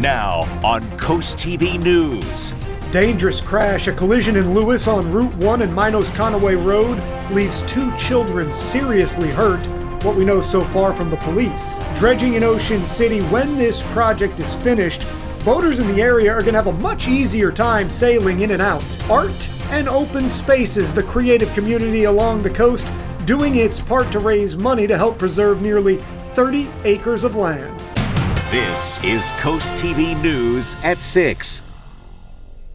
Now on CoastTV News. Dangerous crash. A collision in Lewis on Route 1 and Minos Conaway Road leaves 2 children seriously hurt. What we know so far from the police. Dredging in Ocean City. When this project is finished, boaters in the area are going to have a much easier time sailing in and out. Art and open spaces. The creative community along the coast doing its part to raise money to help preserve nearly 30 acres of land. This is CoastTV News at 6.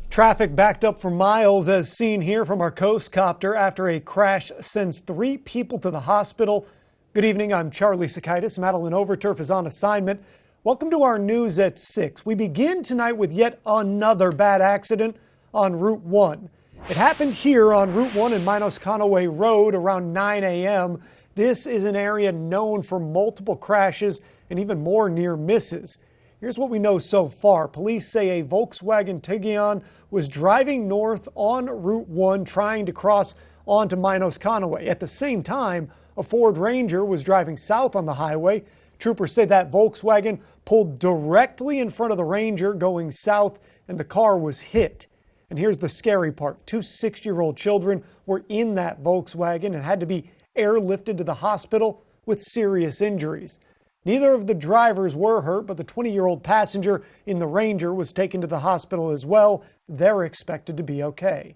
Traffic backed up for miles as seen here from our Coast Copter after a crash sends 3 people to the hospital. Good evening, I'm Charlie Sakaitis. Madeline Overturf is on assignment. Welcome to our News at 6. We begin tonight with yet another bad accident on Route 1. It happened here on Route 1 and Minos Conaway Road around 9 a.m. This is an area known for multiple crashes and even more near misses. Here's what we know so far. Police say a Volkswagen Tiguan was driving north on Route 1 trying to cross onto Minos Conaway. At the same time, a Ford Ranger was driving south on the highway. Troopers say that Volkswagen pulled directly in front of the Ranger going south and the car was hit. And here's the scary part. 2 6-year-old children were in that Volkswagen and had to be airlifted to the hospital with serious injuries. Neither of the drivers were hurt, but the 20-year-old passenger in the Ranger was taken to the hospital as well. They're expected to be okay.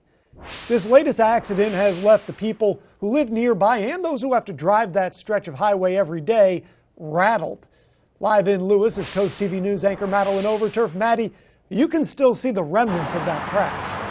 This latest accident has left the people who live nearby and those who have to drive that stretch of highway every day rattled. Live in Lewis is CoastTV News anchor Madeline Overturf. Maddie, you can still see the remnants of that crash.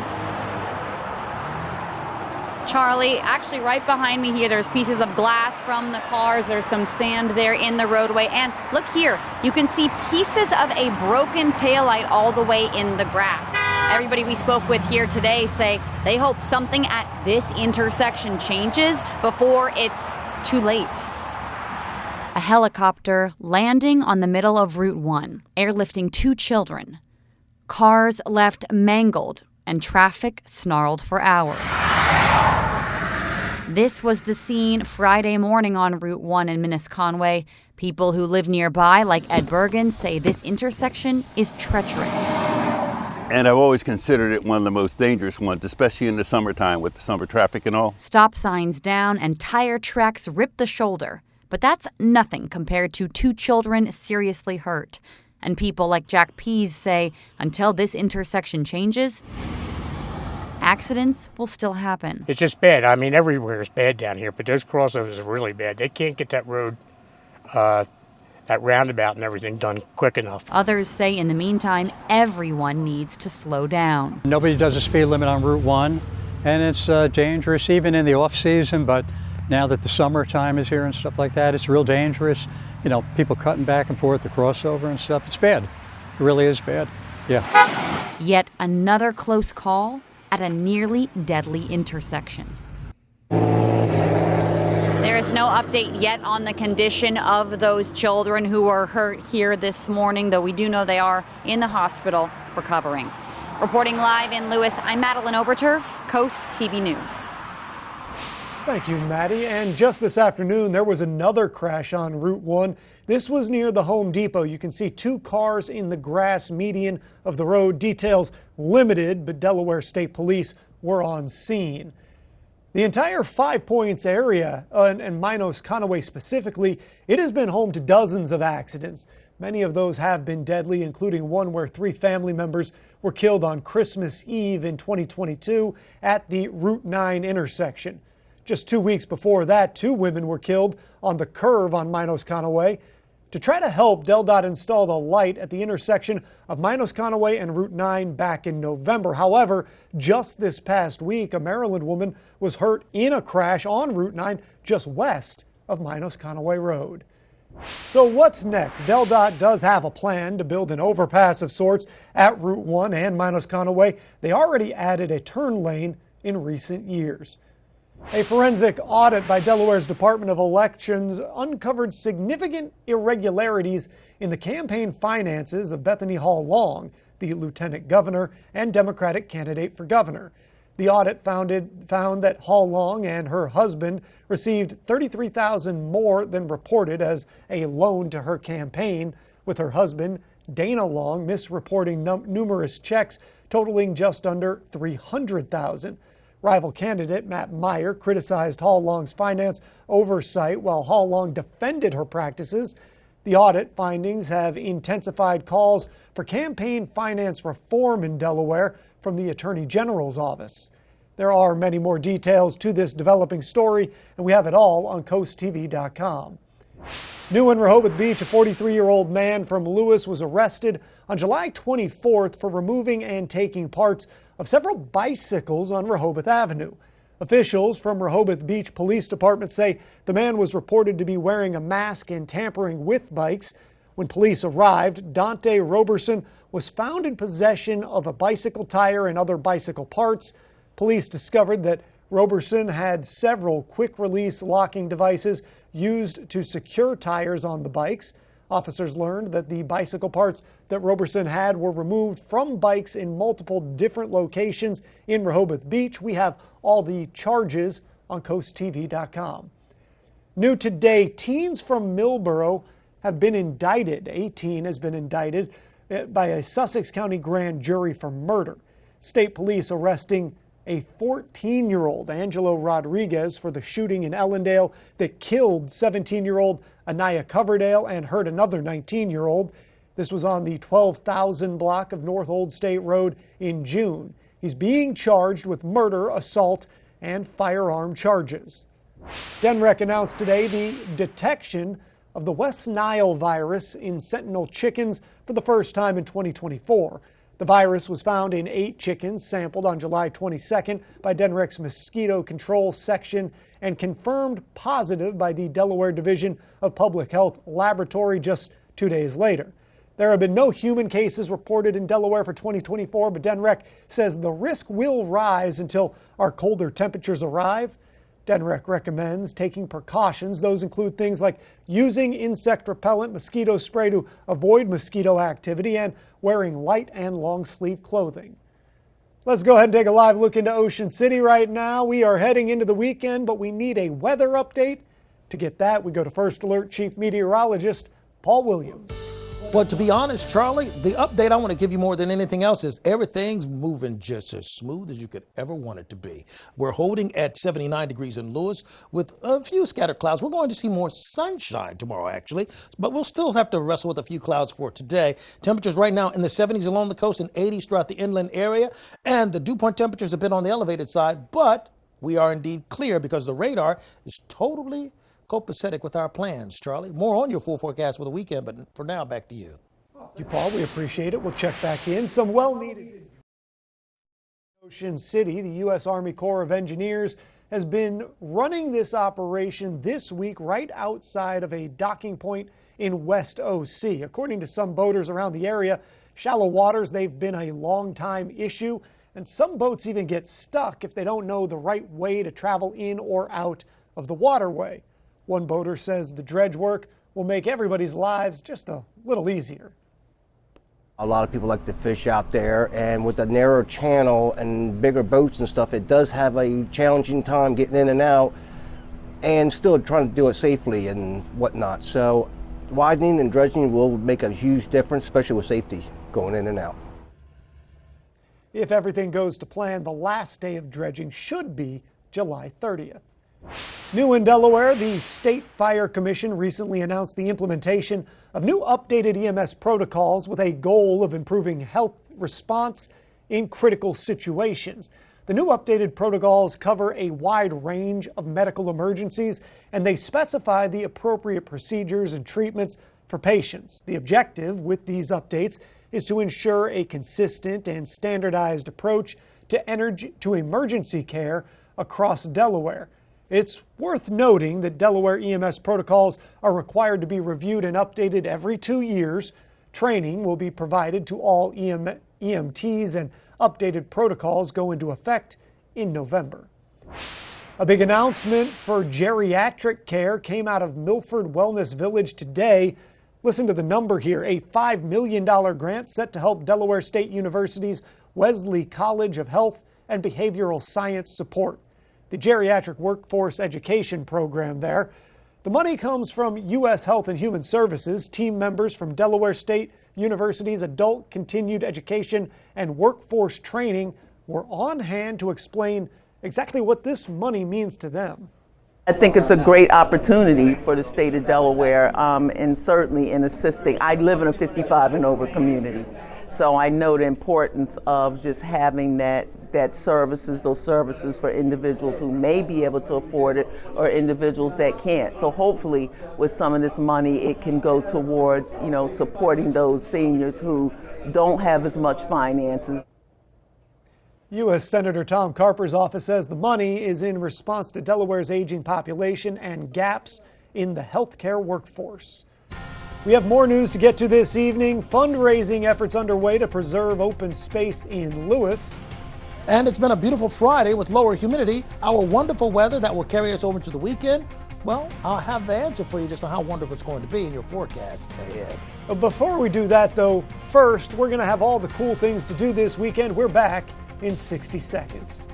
Charlie, actually right behind me here, there's pieces of glass from the cars. There's some sand there in the roadway. And look here, you can see pieces of a broken taillight all the way in the grass. Everybody we spoke with here today say they hope something at this intersection changes before it's too late. A helicopter landing on the middle of Route 1, airlifting 2 children. Cars left mangled and traffic snarled for hours. This was the scene Friday morning on Route 1 in Minos Conaway. People who live nearby, like Ed Bergen, say this intersection is treacherous. And I've always considered it one of the most dangerous ones, especially in the summertime with the summer traffic and all. Stop signs down and tire tracks rip the shoulder. But that's nothing compared to 2 children seriously hurt. And people like Jack Pease say until this intersection changes, accidents will still happen. It's just bad. I mean, everywhere is bad down here, but those crossovers are really bad. They can't get that road, that roundabout and everything done quick enough. Others say in the meantime, everyone needs to slow down. Nobody does a speed limit on Route 1, and it's dangerous even in the off-season, but now that the summertime is here and stuff like that, it's real dangerous. You know, people cutting back and forth the crossover and stuff. It's bad. It really is bad. Yeah. Yet another close call at a nearly deadly intersection. There is no update yet on the condition of those children who were hurt here this morning, though we do know they are in the hospital recovering. Reporting live in Lewis, I'm Madeline Overturf, Coast TV News. Thank you, Maddie. And just this afternoon, there was another crash on Route 1. This was near the Home Depot. You can see 2 cars in the grass median of the road. Details limited, but Delaware State Police were on scene. The entire 5 Points area, and Minos Conaway specifically, it has been home to dozens of accidents. Many of those have been deadly, including one where 3 family members were killed on Christmas Eve in 2022 at the Route 9 intersection. Just 2 weeks before that, 2 women were killed on the curve on Minos Conaway. To try to help, DelDOT installed a light at the intersection of Minos Conaway and Route 9 back in November. However, just this past week, a Maryland woman was hurt in a crash on Route 9 just west of Minos Conaway Road. So what's next? DelDOT does have a plan to build an overpass of sorts at Route 1 and Minos Conaway. They already added a turn lane in recent years. A forensic audit by Delaware's Department of Elections uncovered significant irregularities in the campaign finances of Bethany Hall Long, the lieutenant governor and Democratic candidate for governor. The audit found that Hall Long and her husband received $33,000 more than reported as a loan to her campaign, with her husband Dana Long, misreporting numerous checks totaling just under $300,000. Rival candidate Matt Meyer criticized Hall Long's finance oversight while Hall Long defended her practices. The audit findings have intensified calls for campaign finance reform in Delaware from the Attorney General's office. There are many more details to this developing story, and we have it all on CoastTV.com. New in Rehoboth Beach, a 43-year-old man from Lewis was arrested on July 24th for removing and taking parts of several bicycles on Rehoboth Avenue. Officials from Rehoboth Beach Police Department say the man was reported to be wearing a mask and tampering with bikes. When police arrived, Dante Roberson was found in possession of a bicycle tire and other bicycle parts. Police discovered that Roberson had several quick-release locking devices used to secure tires on the bikes. Officers learned that the bicycle parts that Roberson had were removed from bikes in multiple different locations in Rehoboth Beach. We have all the charges on CoastTV.com. New today, teens from Millborough have been indicted. A teen has been indicted by a Sussex County grand jury for murder. State police arresting a 14-year-old, Angelo Rodriguez, for the shooting in Ellendale that killed 17-year-old Anaya Coverdale and hurt another 19-year-old. This was on the 12,000 block of North Old State Road in June. He's being charged with murder, assault, and firearm charges. DNREC announced today the detection of the West Nile virus in sentinel chickens for the first time in 2024. The virus was found in 8 chickens sampled on July 22nd by DNREC's Mosquito Control Section and confirmed positive by the Delaware Division of Public Health Laboratory just 2 days later. There have been no human cases reported in Delaware for 2024, but DNREC says the risk will rise until our colder temperatures arrive. DNREC recommends taking precautions. Those include things like using insect repellent mosquito spray to avoid mosquito activity and wearing light and long sleeve clothing. Let's go ahead and take a live look into Ocean City right now. We are heading into the weekend, but we need a weather update. To get that, we go to First Alert Chief Meteorologist Paul Williams. Well, to be honest, Charlie, the update I want to give you more than anything else is everything's moving just as smooth as you could ever want it to be. We're holding at 79 degrees in Lewis with a few scattered clouds. We're going to see more sunshine tomorrow, actually, but we'll still have to wrestle with a few clouds for today. Temperatures right now in the 70s along the coast and 80s throughout the inland area, and the dew point temperatures have been on the elevated side, but we are indeed clear because the radar is totally copacetic with our plans. Charlie, more on your full forecast for the weekend, but for now, back to you. Thank you, Paul. We appreciate it. We'll check back in. Some well-needed. Ocean City, the U.S. Army Corps of Engineers has been running this operation this week right outside of a docking point in West OC. According to some boaters around the area, shallow waters, they've been a long time issue, and some boats even get stuck if they don't know the right way to travel in or out of the waterway. One boater says the dredge work will make everybody's lives just a little easier. A lot of people like to fish out there, and with a narrow channel and bigger boats and stuff, it does have a challenging time getting in and out and still trying to do it safely and whatnot. So widening and dredging will make a huge difference, especially with safety going in and out. If everything goes to plan, the last day of dredging should be July 30th. New in Delaware, the State Fire Commission recently announced the implementation of new updated EMS protocols with a goal of improving health response in critical situations. The new updated protocols cover a wide range of medical emergencies, and they specify the appropriate procedures and treatments for patients. The objective with these updates is to ensure a consistent and standardized approach to emergency care across Delaware. It's worth noting that Delaware EMS protocols are required to be reviewed and updated every 2 years. Training will be provided to all EMTs, and updated protocols go into effect in November. A big announcement for geriatric care came out of Milford Wellness Village today. Listen to the number here, a $5 million grant set to help Delaware State University's Wesley College of Health and Behavioral Science support the geriatric workforce education program there. The money comes from U.S. Health and Human Services, team members from Delaware State University's Adult Continued Education and Workforce Training were on hand to explain exactly what this money means to them. I think it's a great opportunity for the state of Delaware, and certainly in assisting. I live in a 55 and over community, so I know the importance of just having those services for individuals who may be able to afford it or individuals that can't. So hopefully with some of this money it can go towards, supporting those seniors who don't have as much finances. U.S. Senator Tom Carper's office says the money is in response to Delaware's aging population and gaps in the healthcare workforce. We have more news to get to this evening. Fundraising efforts underway to preserve open space in Lewis. And it's been a beautiful Friday with lower humidity. Our wonderful weather that will carry us over into the weekend. Well, I'll have the answer for you just on how wonderful it's going to be in your forecast ahead. Before we do that, though, first, we're going to have all the cool things to do this weekend. We're back in 60 seconds.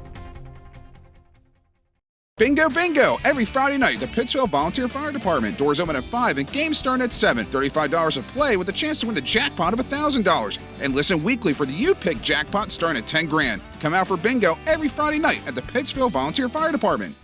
Bingo, bingo! Every Friday night, the Pittsville Volunteer Fire Department. Doors open at 5 and games start at 7. $35 of play with a chance to win the jackpot of $1,000. And listen weekly for the You Pick jackpot starting at $10,000. Come out for bingo every Friday night at the Pittsville Volunteer Fire Department.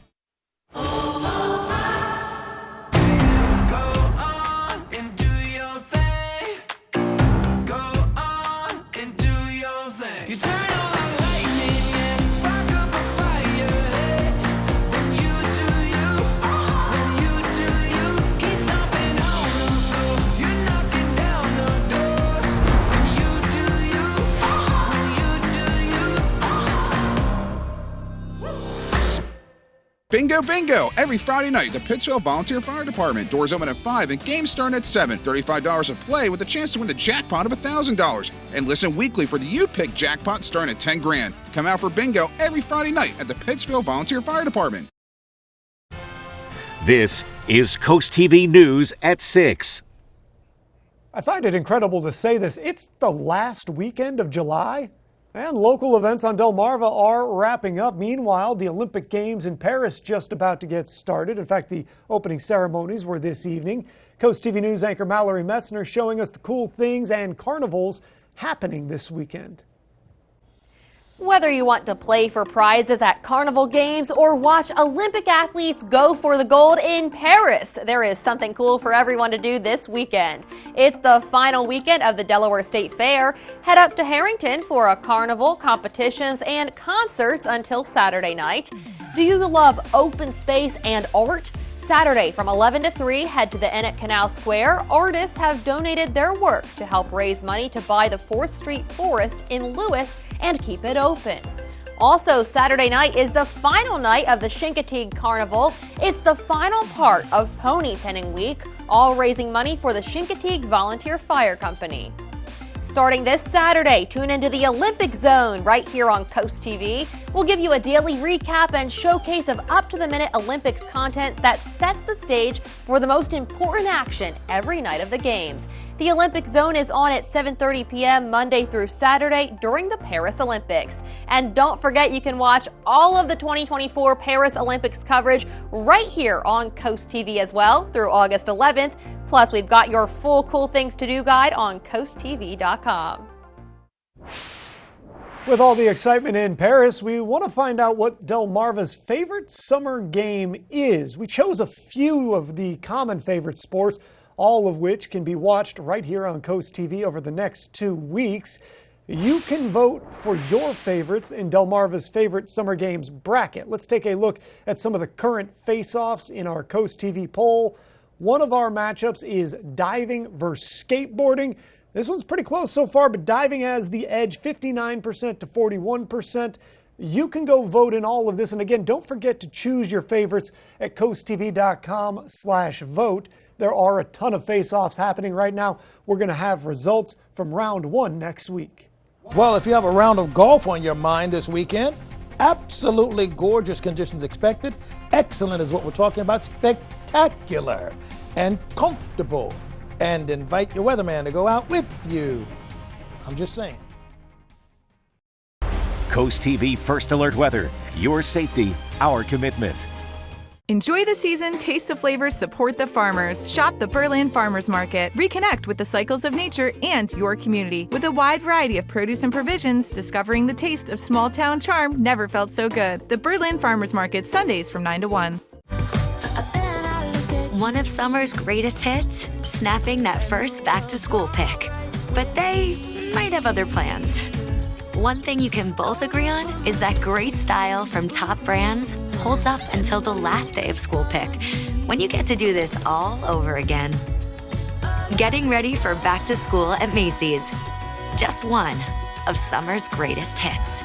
Bingo, bingo! Every Friday night, the Pittsville Volunteer Fire Department. Doors open at 5 and games start at 7. $35 of play with a chance to win the jackpot of $1,000. And listen weekly for the You Pick jackpot starting at $10,000. Come out for bingo every Friday night at the Pittsville Volunteer Fire Department. This is Coast TV News at 6. I find it incredible to say this. It's the last weekend of July. And local events on Delmarva are wrapping up. Meanwhile, the Olympic Games in Paris just about to get started. In fact, the opening ceremonies were this evening. Coast TV News anchor Mallory Metzner showing us the cool things and carnivals happening this weekend. Whether you want to play for prizes at Carnival Games or watch Olympic athletes go for the gold in Paris, there is something cool for everyone to do this weekend. It's the final weekend of the Delaware State Fair. Head up to Harrington for a carnival, competitions, and concerts until Saturday night. Do you love open space and art? Saturday from 11 to 3, head to the Inn at Canal Square. Artists have donated their work to help raise money to buy the 4th Street Forest in Lewis and keep it open. Also, Saturday night is the final night of the Chincoteague Carnival. It's the final part of Pony Penning Week, all raising money for the Chincoteague Volunteer Fire Company. Starting this Saturday, tune into the Olympic Zone right here on Coast TV. We'll give you a daily recap and showcase of up-to-the-minute Olympics content that sets the stage for the most important action every night of the Games. The Olympic Zone is on at 7:30 p.m. Monday through Saturday during the Paris Olympics. And don't forget you can watch all of the 2024 Paris Olympics coverage right here on Coast TV as well through August 11th. Plus, we've got your full Cool Things to Do guide on CoastTV.com. With all the excitement in Paris, we want to find out what Delmarva's favorite summer game is. We chose a few of the common favorite sports, all of which can be watched right here on Coast TV over the next 2 weeks. You can vote for your favorites in Delmarva's favorite summer games bracket. Let's take a look at some of the current face-offs in our Coast TV poll. One of our matchups is diving versus skateboarding. This one's pretty close so far, but diving has the edge, 59% to 41%. You can go vote in all of this. And again, don't forget to choose your favorites at coasttv.com/vote. There are a ton of face-offs happening right now. We're going to have results from round 1 next week. Well, if you have a round of golf on your mind this weekend, absolutely gorgeous conditions expected. Excellent is what we're talking about. Spectacular and comfortable. And invite your weatherman to go out with you. I'm just saying. Coast TV First Alert Weather. Your safety, our commitment. Enjoy the season, taste the flavors, support the farmers. Shop the Berlin Farmers Market. Reconnect with the cycles of nature and your community. With a wide variety of produce and provisions, discovering the taste of small town charm never felt so good. The Berlin Farmers Market, Sundays from 9 to 1. One of summer's greatest hits, snapping that first back-to-school pic. But they might have other plans. One thing you can both agree on is that great style from top brands holds up until the last day of school pick, when you get to do this all over again. Getting ready for back to school at Macy's. Just one of summer's greatest hits.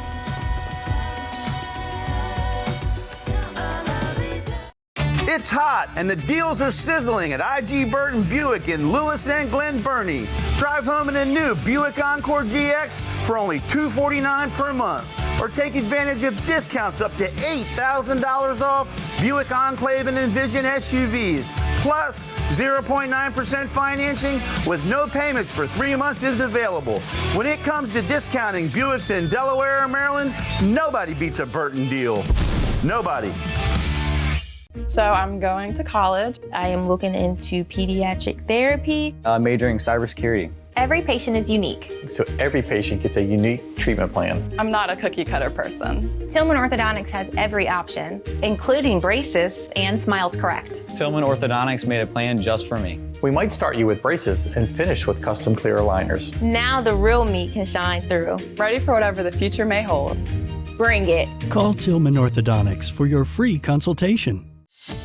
It's hot and the deals are sizzling at IG Burton Buick in Lewis and Glen Burnie. Drive home in a new Buick Encore GX for only $249 per month. Or take advantage of discounts up to $8,000 off Buick Enclave and Envision SUVs. Plus, 0.9% financing with no payments for 3 months is available. When it comes to discounting Buicks in Delaware or Maryland, nobody beats a Burton deal. Nobody. So I'm going to college. I am looking into pediatric therapy. Majoring cybersecurity. Every patient is unique. So every patient gets a unique treatment plan. I'm not a cookie cutter person. Tillman Orthodontics has every option, including braces and Smiles Correct. Tillman Orthodontics made a plan just for me. We might start you with braces and finish with custom clear aligners. Now the real me can shine through. Ready for whatever the future may hold. Bring it. Call Tillman Orthodontics for your free consultation.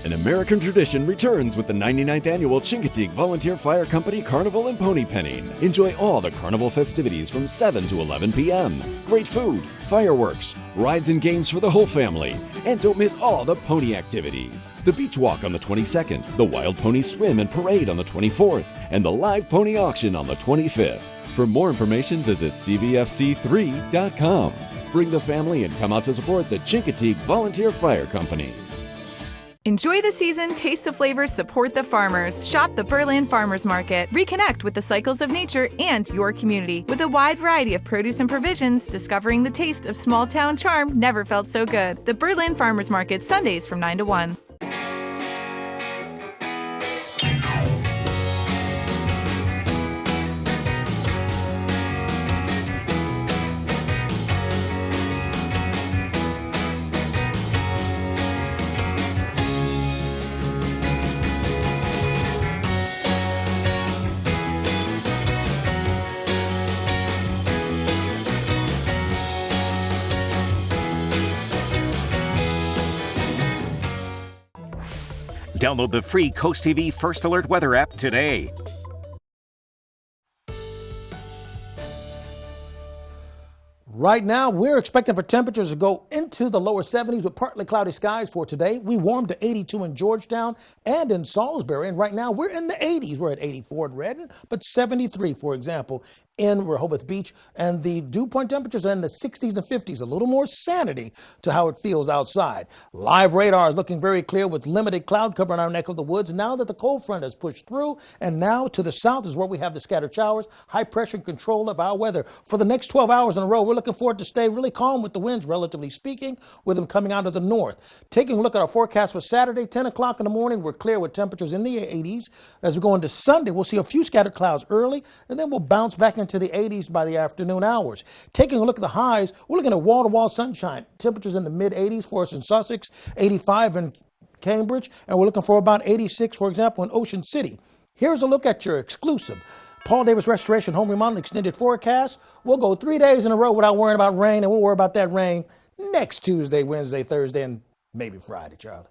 An American tradition returns with the 99th annual Chincoteague Volunteer Fire Company Carnival and Pony Penning. Enjoy all the carnival festivities from 7 to 11 p.m. Great food, fireworks, rides and games for the whole family. And don't miss all the pony activities. The beach walk on the 22nd, the wild pony swim and parade on the 24th, and the live pony auction on the 25th. For more information, visit cvfc3.com. Bring the family and come out to support the Chincoteague Volunteer Fire Company. Enjoy the season, taste the flavors, support the farmers. Shop the Berlin Farmers Market. Reconnect with the cycles of nature and your community. With a wide variety of produce and provisions, discovering the taste of small town charm never felt so good. The Berlin Farmers Market, Sundays from 9 to 1. Download the free CoastTV First Alert weather app today. Right now, we're expecting for temperatures to go into the lower 70s with partly cloudy skies for today. We warmed to 82 in Georgetown and in Salisbury, and right now we're in the 80s. We're at 84 in Redden, but 73, for example, in Rehoboth Beach, and the dew point temperatures are in the 60s and 50s, a little more sanity to how it feels outside. Live radar is looking very clear with limited cloud cover in our neck of the woods now that the cold front has pushed through, and now to the south is where we have the scattered showers, high pressure control of our weather. For the next 12 hours in a row, we're looking forward to stay really calm with the winds, relatively speaking, with them coming out of the north. Taking a look at our forecast for Saturday, 10 o'clock in the morning, we're clear with temperatures in the 80s. As we go into Sunday, we'll see a few scattered clouds early, and then we'll bounce back into the 80s by the afternoon hours. Taking a look at the highs, we're looking at wall-to-wall sunshine. Temperatures in the mid-80s for us in Sussex, 85 in Cambridge, and we're looking for about 86, for example, in Ocean City. Here's a look at your exclusive Paul Davis Restoration Home Remodel extended forecast. We'll go 3 days in a row without worrying about rain, and we'll worry about that rain next Tuesday, Wednesday, Thursday, and maybe Friday, Charlie.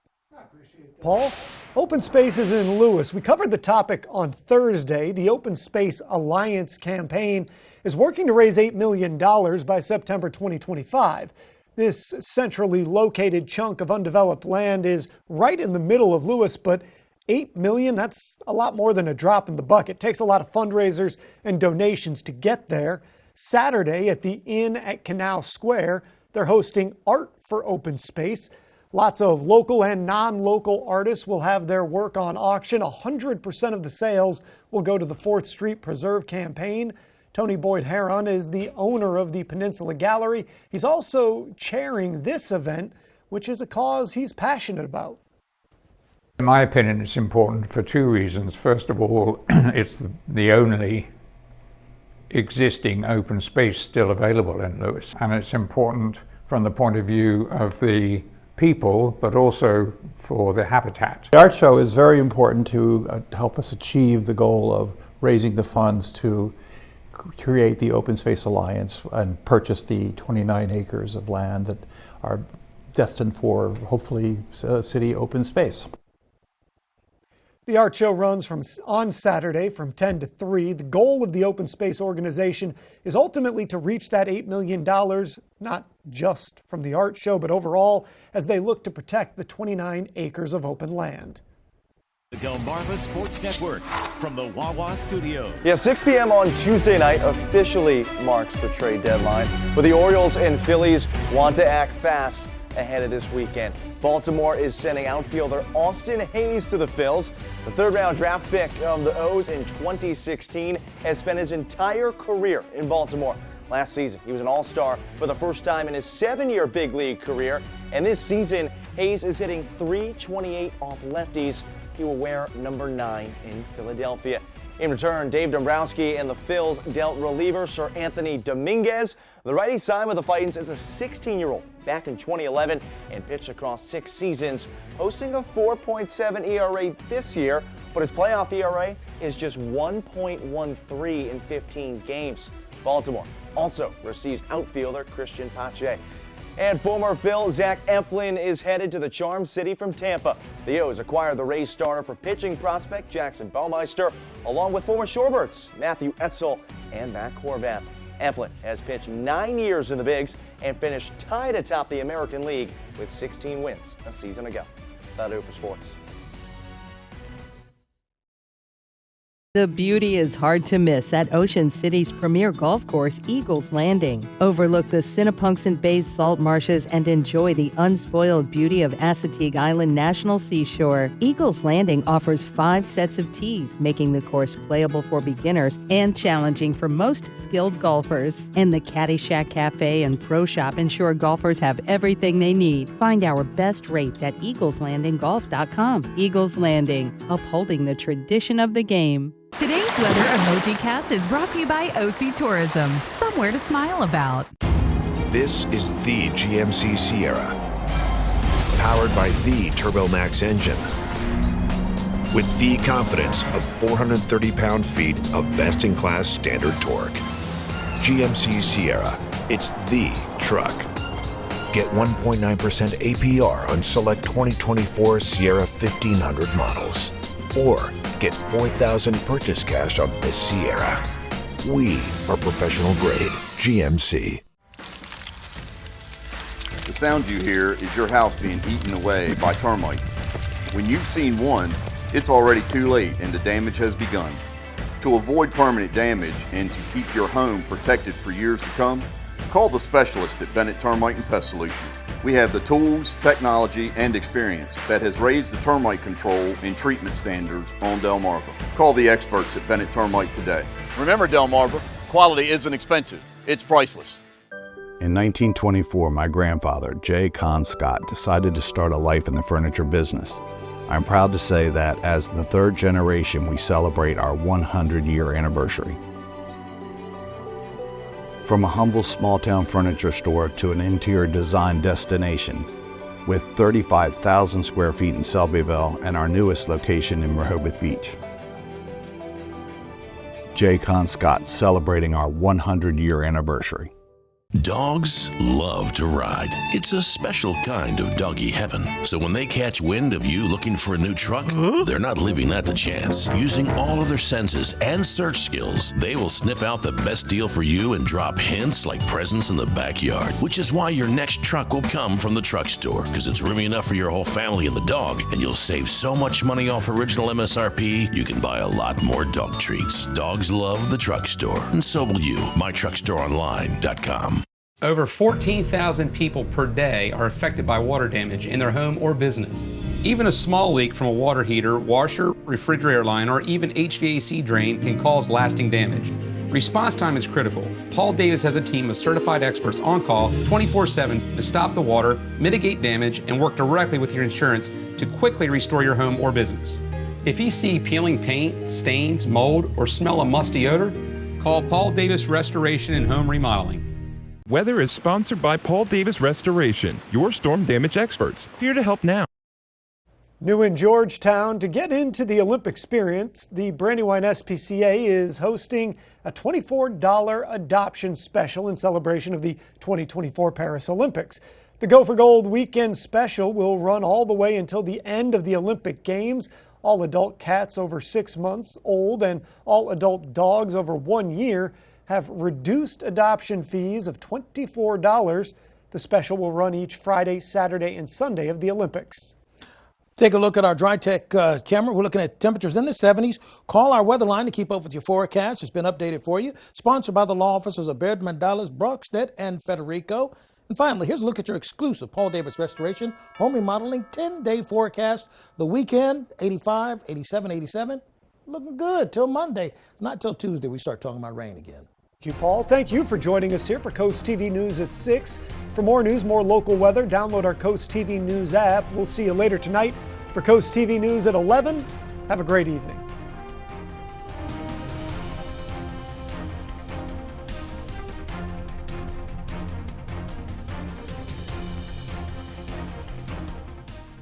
Paul, open spaces in Lewis. We covered the topic on Thursday. The Open Space Alliance campaign is working to raise $8 million by September 2025. This centrally located chunk of undeveloped land is right in the middle of Lewis, but $8 million, that's a lot more than a drop in the bucket. It takes a lot of fundraisers and donations to get there. Saturday at the Inn at Canal Square, they're hosting Art for Open Space. Lots of local and non-local artists will have their work on auction. 100% of the sales will go to the 4th Street Preserve campaign. Tony Boyd Heron is the owner of the Peninsula Gallery. He's also chairing this event, which is a cause he's passionate about. In my opinion, it's important for two reasons. First of all, it's the only existing open space still available in Lewis, and it's important from the point of view of the people, but also for the habitat. The art show is very important to help us achieve the goal of raising the funds to create the Open Space Alliance and purchase the 29 acres of land that are destined for, hopefully, city open space. The art show runs on Saturday from 10 to 3. The goal of the Open Space organization is ultimately to reach that $8 million, not just from the art show, but overall, as they look to protect the 29 acres of open land. The Delmarva Sports Network from the Wawa Studios. Yeah, 6 p.m. on Tuesday night officially marks the trade deadline, but the Orioles and Phillies want to act fast ahead of this weekend. Baltimore is sending outfielder Austin Hayes to the Phils. The third-round draft pick of the O's in 2016 has spent his entire career in Baltimore. Last season, he was an all-star for the first time in his 7-year big league career. And this season, Hayes is hitting .328 off lefties. He will wear number 9 in Philadelphia. In return, Dave Dombrowski and the Phils dealt reliever Sir Anthony Dominguez. The righty signed with the Titans as a 16-year-old back in 2011 and pitched across 6 seasons, posting a 4.7 ERA this year, but his playoff ERA is just 1.13 in 15 games. Baltimore also receives outfielder Christian Pache. And former Phil Zach Eflin is headed to the Charm City from Tampa. The O's acquired the Rays starter for pitching prospect Jackson Baumeister, along with former Shorebirds Matthew Etzel and Matt Horvath. Eflin has pitched 9 years in the Bigs and finished tied atop the American League with 16 wins a season ago. That'll do it for sports. The beauty is hard to miss at Ocean City's premier golf course, Eagles Landing. Overlook the Sinnapunxent Bay's salt marshes and enjoy the unspoiled beauty of Assateague Island National Seashore. Eagles Landing offers 5 sets of tees, making the course playable for beginners and challenging for most skilled golfers. And the Caddy Shack Cafe and Pro Shop ensure golfers have everything they need. Find our best rates at eagleslandinggolf.com. Eagles Landing, upholding the tradition of the game. Today's Weather Emoji Cast is brought to you by OC Tourism. Somewhere to smile about. This is the GMC Sierra, powered by the TurboMax engine, with the confidence of 430 pound-feet of best-in-class standard torque. GMC Sierra, it's the truck. Get 1.9% APR on select 2024 Sierra 1500 models, or get $4,000 purchase cash on this Sierra. We are professional grade GMC. The sound you hear is your house being eaten away by termites. When you've seen one, it's already too late and the damage has begun. To avoid permanent damage and to keep your home protected for years to come, call the specialist at Bennett Termite and Pest Solutions. We have the tools, technology, and experience that has raised the termite control and treatment standards on Delmarva. Call the experts at Bennett Termite today. Remember, Delmarva, quality isn't expensive, it's priceless. In 1924, my grandfather, J. Con Scott, decided to start a life in the furniture business. I'm proud to say that as the 3rd generation, we celebrate our 100-year anniversary. From a humble small-town furniture store to an interior design destination, with 35,000 square feet in Selbyville and our newest location in Rehoboth Beach. J. Con Scott, celebrating our 100-year anniversary. Dogs love to ride. It's a special kind of doggy heaven. So when they catch wind of you looking for a new truck, they're not leaving that to chance. Using all of their senses and search skills, they will sniff out the best deal for you and drop hints like presents in the backyard, which is why your next truck will come from the truck store, because it's roomy enough for your whole family and the dog, and you'll save so much money off original MSRP, you can buy a lot more dog treats. Dogs love the truck store, and so will you. MyTruckStoreOnline.com. Over 14,000 people per day are affected by water damage in their home or business. Even a small leak from a water heater, washer, refrigerator line, or even HVAC drain can cause lasting damage. Response time is critical. Paul Davis has a team of certified experts on call 24/7 to stop the water, mitigate damage, and work directly with your insurance to quickly restore your home or business. If you see peeling paint, stains, mold, or smell a musty odor, call Paul Davis Restoration and Home Remodeling. Weather is sponsored by Paul Davis Restoration, your storm damage experts, here to help now. New in Georgetown, to get into the Olympic experience, the Brandywine SPCA is hosting a $24 adoption special in celebration of the 2024 Paris Olympics. The Go for Gold weekend special will run all the way until the end of the Olympic Games. All adult cats over 6 months old and all adult dogs over 1 year have reduced adoption fees of $24. The special will run each Friday, Saturday, and Sunday of the Olympics. Take a look at our dry tech camera. We're looking at temperatures in the 70s. Call our weather line to keep up with your forecast. It's been updated for you. Sponsored by the law offices of Baird, Mandalas, Brockstedt, and Federico. And finally, here's a look at your exclusive Paul Davis Restoration Home Remodeling 10-day forecast. The weekend, 85, 87, 87. Looking good till Monday. It's not till Tuesday we start talking about rain again. Thank you, Paul. Thank you for joining us here for Coast TV News at 6. For more news, more local weather, download our Coast TV News app. We'll see you later tonight for Coast TV News at 11. Have a great evening.